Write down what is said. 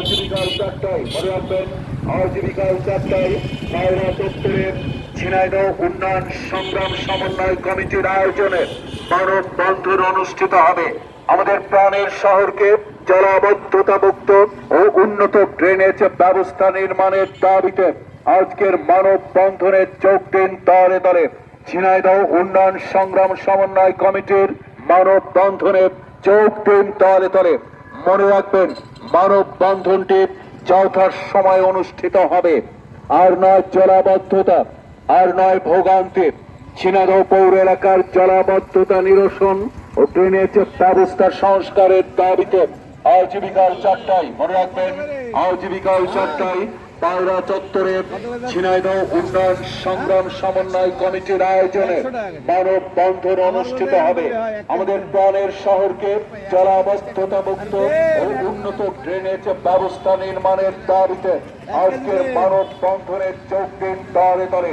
জীবিকাল 4টায় মনে রাখবেন, জীবিকাল 4টায় পায়রা চত্বরের ঝিনাইদহ উন্নয়ন সংগ্রাম সমন্বয় কমিটির আয়োজনে মানব বন্ধন অনুষ্ঠিত হবে। আমাদের প্রাণের শহরকে জলাবদ্ধতা মুক্ত ও উন্নত ড্রেনেজ ব্যবস্থা নির্মাণের দাবিতে আজকের মানব বন্ধনে যোগ দিন দলে দলে। ঝিনাইদহ উন্নয়ন সংগ্রাম সমন্বয় কমিটির মানব বন্ধনে যোগ দিন দলে দলে। মনে রাখবেন, মানব বন্ধনটি যথা সময় অনুষ্ঠিত হবে। আর নয় জলাবদ্ধতা, আর নয় ভোগান্তি। ঝিনাইদহ পৌর এলাকার জলাবদ্ধতা নিরসন ও ড্রেনেজ ব্যবস্থা সংস্কারের দাবিতে আজ বিকাল 4টায় মনে রাখবেন, আজ বিকাল 4টায় পায়রা চত্বরে ঝিনাইদহ উন্নয়ন সংগ্রাম সমন্বয় কমিটির আয়োজনে মানব বন্ধন অনুষ্ঠিত হবে। আমাদের প্রাণের শহরকে জলাবদ্ধতা মুক্ত ও উন্নত ড্রেনেজ ব্যবস্থা নির্মাণের দাবিতে আজকের মানব বন্ধনের যোগ দিন দলে দলে।